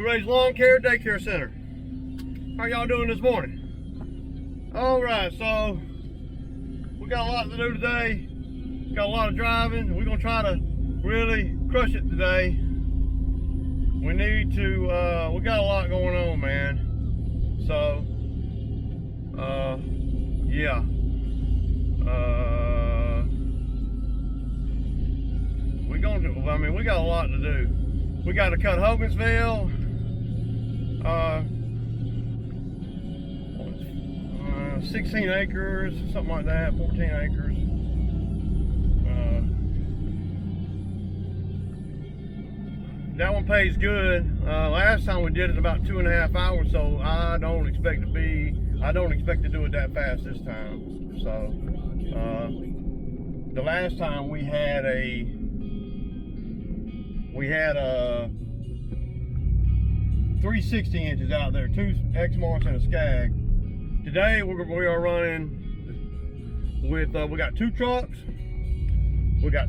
Ray's Lawn Care Daycare Center. How y'all doing this morning? All right, so we got a lot to do today. Got a lot of driving. We're gonna try to really crush it today. We need to. We got a lot going on, man. So, yeah. We're gonna do. I mean, we got a lot to do. We got to cut Hogansville. 16 acres, something like that, 14 acres. That one pays good. Last time we did it about 2.5 hours, so I don't expect to do it that fast this time. So, the last time we had a 360 inches out there, 2 Exmarks and a Skag. Today we are running with, we got 2 trucks, we got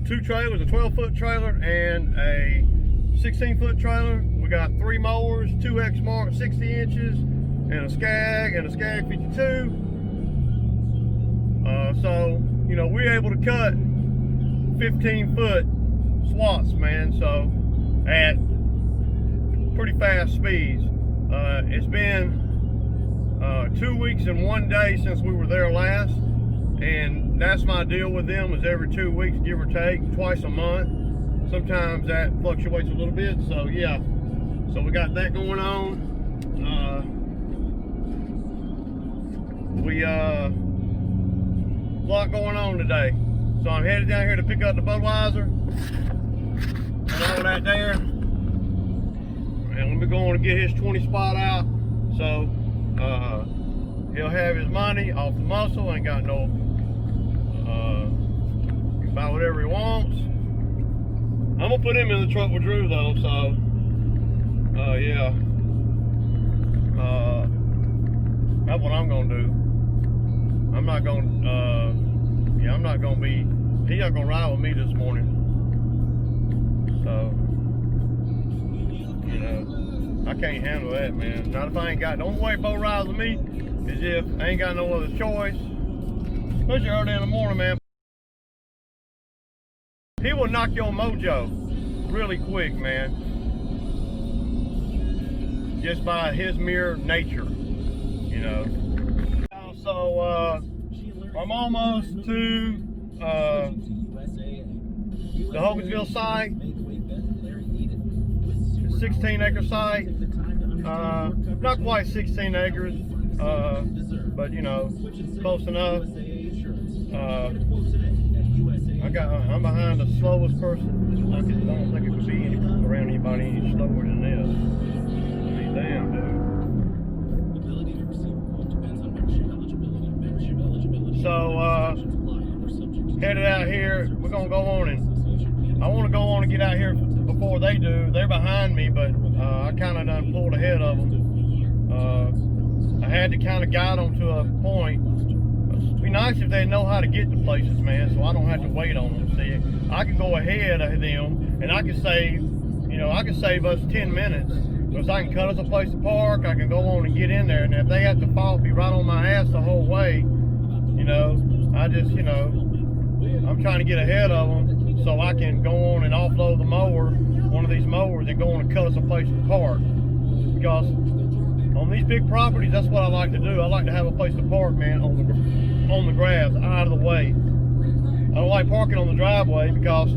2 trailers, a 12-foot trailer and a 16-foot trailer. We got 3 mowers, 2 Exmark 60 inches, and a Skag 52. So, you know, we're able to cut 15-foot swaths, man, so at pretty fast speeds. It's been 2 weeks and 1 day since we were there last, and that's my deal with them, is every 2 weeks, give or take, twice a month. Sometimes that fluctuates a little bit, so yeah. So we got that going on. A lot going on today. So I'm headed down here to pick up the Budweiser and all that there. And let me go on and get his 20 spot out. So he'll have his money off the muscle. Ain't got no, buy whatever he wants. I'm gonna put him in the truck with Drew though, so yeah. That's what I'm gonna do. I'm not gonna, I'm not gonna be, he's not gonna ride with me this morning. So, you know, I can't handle that, man. Not if I ain't got, the only way Bo rides with me is if I ain't got no other choice. Especially early in the morning, man. He will knock your mojo really quick, man. Just by his mere nature, you know. So, I'm almost to the Hogansville site. 16-acre site. Not quite 16 acres, but you know, close enough. I'm behind the slowest person. I don't think it could be around anybody any slower than this. I mean, damn, dude. So, headed out here, we're gonna go on, and I want to go on and get out here before they do. They're behind me, but I kind of done pulled ahead of them. I had to kind of guide them to a point. It'd be nice if they know how to get to places, man, so I don't have to wait on them. See, I can go ahead of them, and I can save, you know, I can save us 10 minutes. Because I can cut us a place to park, I can go on and get in there, and if they have to be right on my ass the whole way, you know, I just, you know, I'm trying to get ahead of them so I can go on and offload the mower, one of these mowers, and go on and cut us a place to park. Because on these big properties, that's what I like to do. I like to have a place to park, man, on the grass, out of the way. I don't like parking on the driveway because,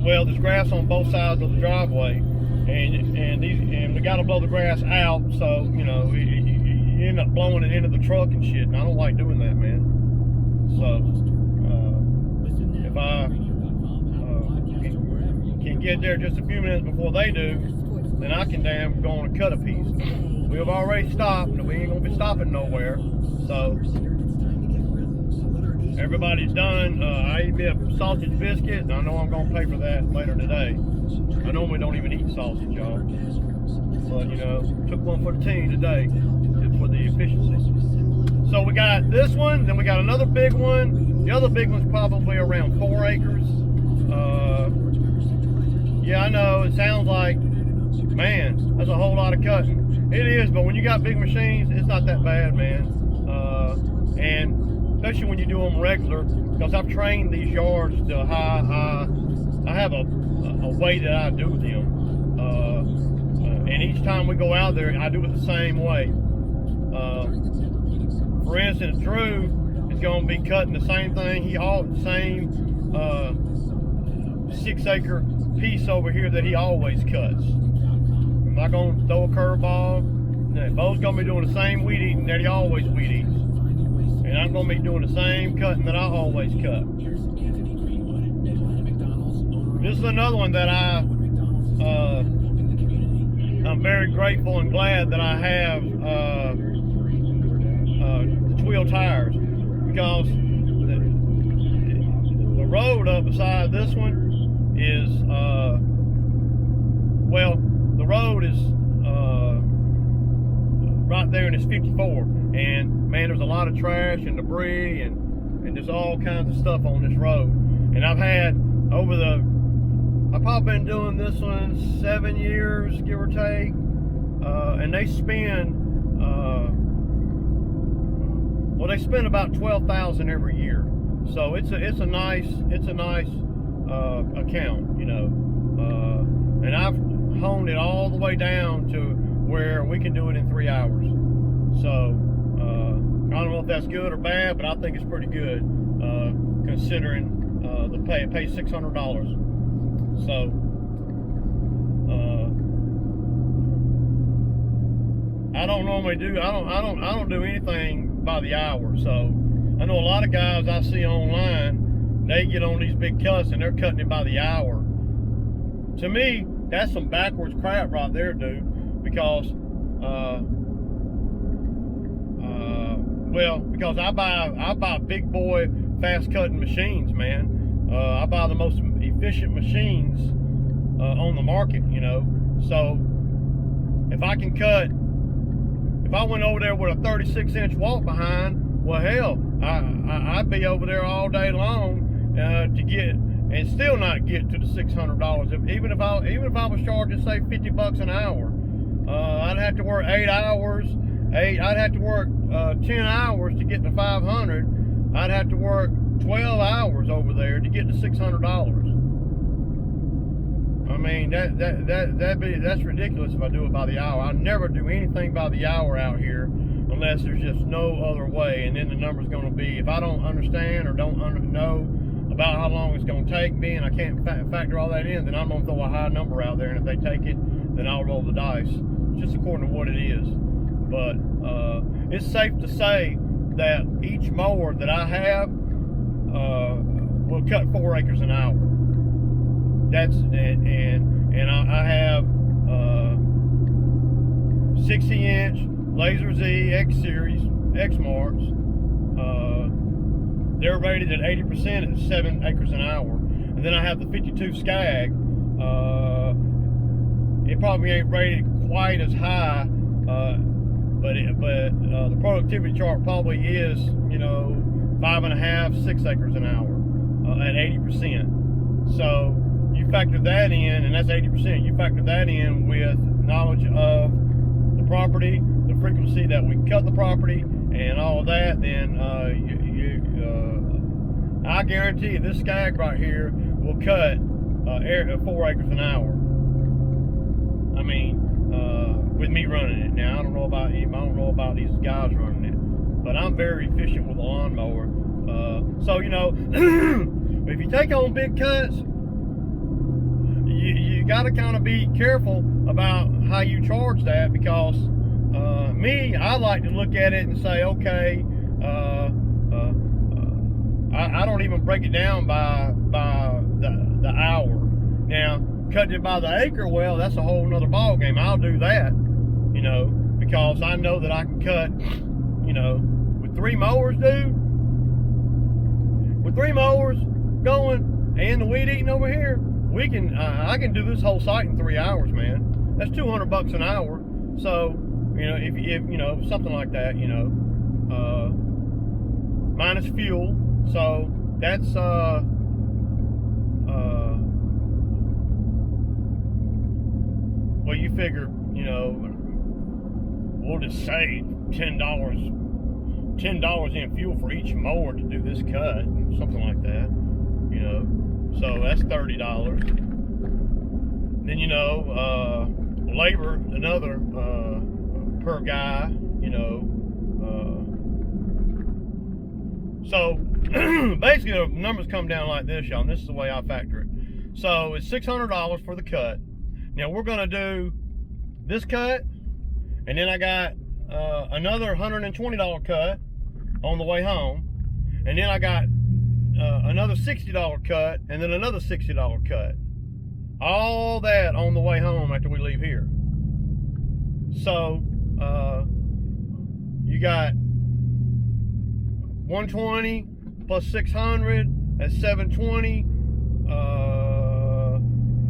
well, there's grass on both sides of the driveway, and we got to blow the grass out, so you know you end up blowing it into the truck and shit, and I don't like doing that, man. So if I can get there just a few minutes before they do, then I can damn go on and cut a piece. We've already stopped, and we ain't gonna be stopping nowhere. So everybody's done. I ate me a sausage biscuit, and I know I'm gonna pay for that later today. I normally don't even eat sausage, y'all, but you know, took one for the team today, just for the efficiency. So we got this one, then we got another big one. The other big one's probably around 4 acres. Yeah, I know, it sounds like, man, that's a whole lot of cutting. It is, but when you got big machines, it's not that bad, man. And especially when you do them regular, because I've trained these yards to I have a way that I do them. And each time we go out there, I do it the same way. For instance, Drew is going to be cutting the same thing. The same 6-acre piece over here that he always cuts. I'm not going to throw a curveball. Bo's going to be doing the same weed eating that he always weed eats. And I'm going to be doing the same cutting that I always cut. This is another one that I'm very grateful and glad that I have the wheel tires, because the road up beside this one is well, the road is right there, and it's 54, and man, there's a lot of trash and debris and there's all kinds of stuff on this road. And I've had I've probably been doing this one 7 years, give or take, and they spend well, they spend about $12,000 every year. So it's a nice account, you know. And I've honed it all the way down to where we can do it in 3 hours. So I don't know if that's good or bad, but I think it's pretty good, considering the pay. It pays $600. So I don't normally do. I don't do anything by the hour. So I know a lot of guys I see online, they get on these big cuts and they're cutting it by the hour. To me, that's some backwards crap right there, dude. Because because I buy big boy fast cutting machines, man. I buy the most efficient machines on the market, you know. So if I can cut, if I went over there with a 36-inch walk behind, well, hell, I'd be over there all day long to get, and still not get to the $600. Even if I was charging, say, $50 an hour, I'd have to work 8 hours. I'd have to work 10 hours to get to 500. I'd have to work 12 hours over there to get to $600. I mean, that's ridiculous if I do it by the hour. I never do anything by the hour out here unless there's just no other way. And then the number's going to be, if I don't understand or don't know about how long it's going to take me, and I can't factor all that in, then I'm going to throw a high number out there. And if they take it, then I'll roll the dice, just according to what it is. But it's safe to say that each mower that I have will cut 4 acres an hour. That's and I have 60-inch Laser Z X Series Exmarks. They're rated at 80% at 7 acres an hour. And then I have the 52 Skag. It probably ain't rated quite as high, but the productivity chart probably is, you know, 5.5, 6 acres an hour at 80%. So you factor that in, and that's 80%. You factor that in with knowledge of the property, the frequency that we cut the property, and all of that. Then I guarantee you this Skag right here will cut 4 acres an hour. I mean, with me running it. Now I don't know about him. I don't know about these guys running it, but I'm very efficient with a lawnmower. So you know, if you take on big cuts, you got to kind of be careful about how you charge that, because I like to look at it and say, okay, I don't even break it down by the hour. Now, cutting it by the acre, well, that's a whole nother ball game. I'll do that, you know, because I know that I can cut, you know, with 3 mowers, dude. With 3 mowers going and the weed eating over here, we can I can do this whole site in 3 hours, man. That's $200 an hour. So, you know, if you know, something like that, you know, minus fuel. So that's Well, you figure, you know, we'll just say $10 in fuel for each mower to do this cut, something like that, you know. So that's $30. Then, you know, labor, another per guy, you know. So basically the numbers come down like this, y'all, and this is the way I factor it. So it's $600 for the cut. Now we're gonna do this cut, and then I got another $120 cut on the way home, and then I got another $60 cut, and then another $60 cut. All that on the way home after we leave here. So you got 120 plus 600, that's 720.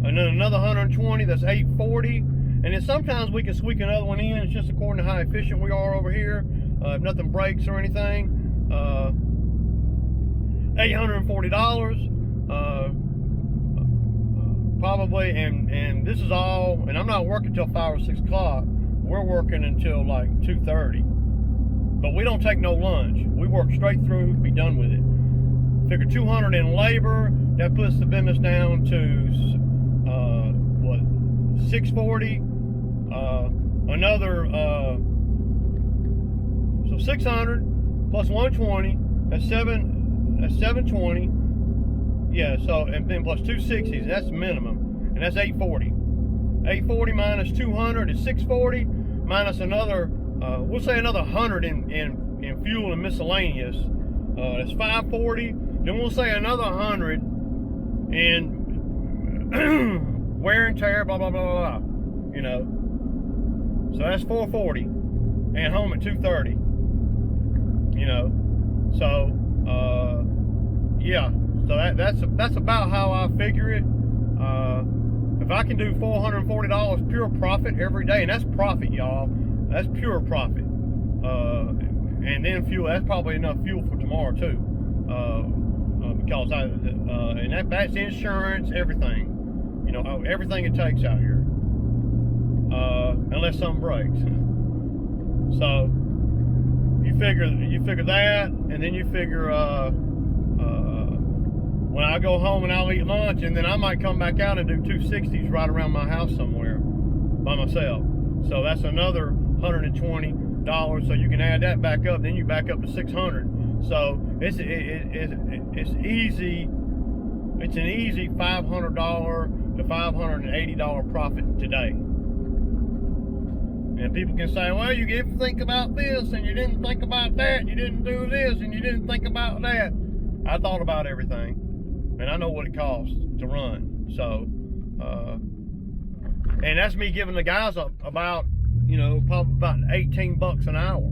And then another 120, that's 840. And then sometimes we can squeak another one in. It's just according to how efficient we are over here. If nothing breaks or anything. $840. Probably, and this is all, and I'm not working till 5 or 6 o'clock. We're working until like 2:30. But we don't take no lunch. We work straight through, be done with it. Figure 200 in labor, that puts the business down to what, 640. Another so 600 plus 120, that's 720. Yeah, so, and then plus 260s, that's the minimum, and that's 840. 840 minus 200 is 640, minus another, we'll say another 100 in fuel and miscellaneous. That's 540. Then we'll say another 100 in wear and tear, blah, blah, blah, blah, blah, you know. So that's 440, and home at 2:30, you know. So, yeah. So that's about how I figure it. If I can do $440 pure profit every day, and that's profit, y'all. That's pure profit. And then fuel, that's probably enough fuel for tomorrow too. Because and that's insurance, everything. You know, everything it takes out here. Unless something breaks. So you figure that, and then you figure when I go home and I'll eat lunch, and then I might come back out and do 260s right around my house somewhere by myself. So that's another $120. So you can add that back up. Then you back up to 600. So it's easy. It's an easy $500 to $580 profit today. And people can say, well, you didn't think about this, and you didn't think about that, and you didn't do this, and you didn't think about that. I thought about everything, and I know what it costs to run. So, and that's me giving the guys about, you know, probably about 18 bucks an hour.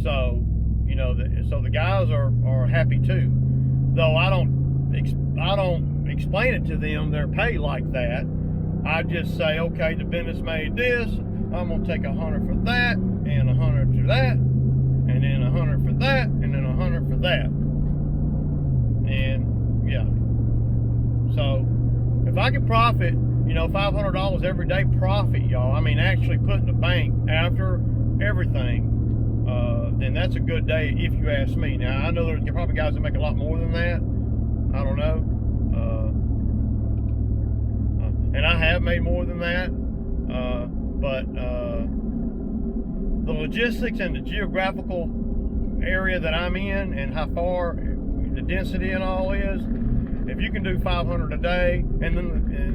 So, you know, so the guys are happy too. Though I don't explain it to them their pay like that. I just say, okay, the business made this. I'm gonna take 100 for that, and 100 for that, and then 100 for that, and then 100 for that. And yeah. So if I can profit, you know, $500 every day profit, y'all. I mean, actually put in the bank after everything. Then that's a good day if you ask me. Now I know there's probably guys that make a lot more than that. I don't know. And I have made more than that. But the logistics and the geographical area that I'm in, and how far the density and all is, if you can do 500 a day, and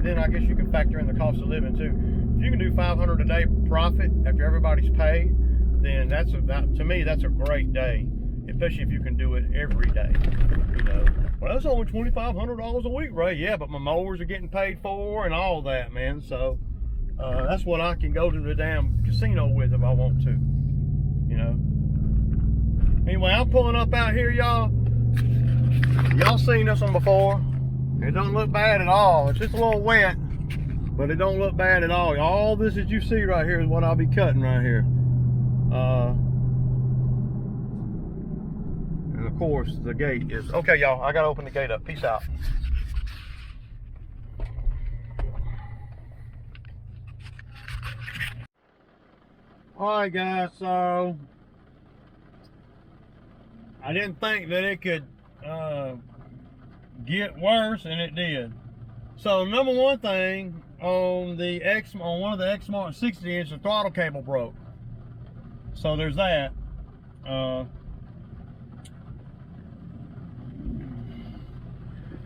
then I guess you can factor in the cost of living too. If you can do 500 a day profit after everybody's paid, then to me that's a great day, especially if you can do it every day. You know, well, that's only $2,500 a week, right? Yeah, but my mowers are getting paid for and all that, man. So that's what I can go to the damn casino with if I want to, you know. Anyway, I'm pulling up out here, y'all. Y'all seen this one before. It don't look bad at all. It's just a little wet, but it don't look bad at all. All this that you see right here is what I'll be cutting right here. And of course the gate is okay, y'all. I gotta open the gate up. Peace out. Alright guys, so I didn't think that it could get worse, and it did. So number one thing, on one of the Exmark 60-inch, the throttle cable broke. So there's that. And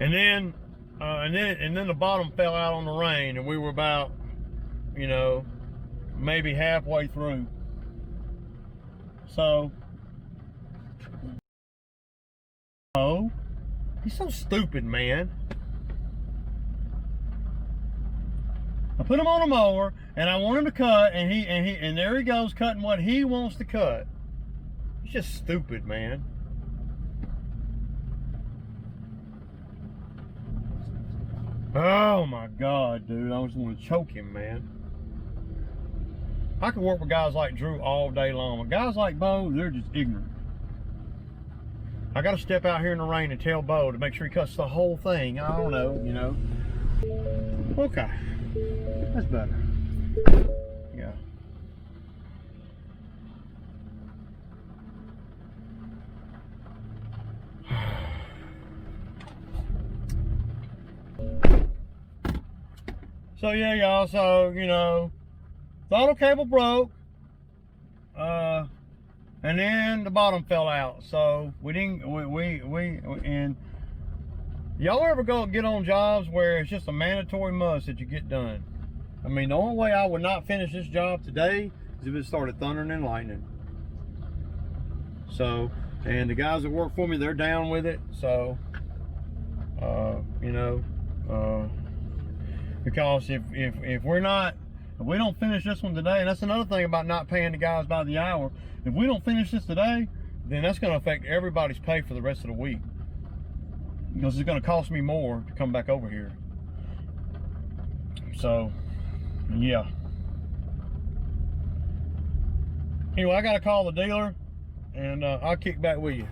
then the bottom fell out on the rain, and we were about, you know, maybe halfway through. So, oh, he's so stupid, man. I put him on a mower, and I want him to cut, and there he goes cutting what he wants to cut. He's just stupid, man. Oh my God, dude! I just want to choke him, man. I could work with guys like Drew all day long, but guys like Bo, they're just ignorant. I got to step out here in the rain and tell Bo to make sure he cuts the whole thing. I don't know, you know. Okay. That's better. Yeah. So yeah, y'all, so, you know, throttle cable broke, and then the bottom fell out. So and y'all ever get on jobs where it's just a mandatory must that you get done? I mean, the only way I would not finish this job today is if it started thundering and lightning. So, and the guys that work for me, they're down with it. So, you know, because if we don't finish this one today, and that's another thing about not paying the guys by the hour. If we don't finish this today, then that's going to affect everybody's pay for the rest of the week, because it's going to cost me more to come back over here. So, yeah. Anyway, I got to call the dealer, and I'll kick back with you.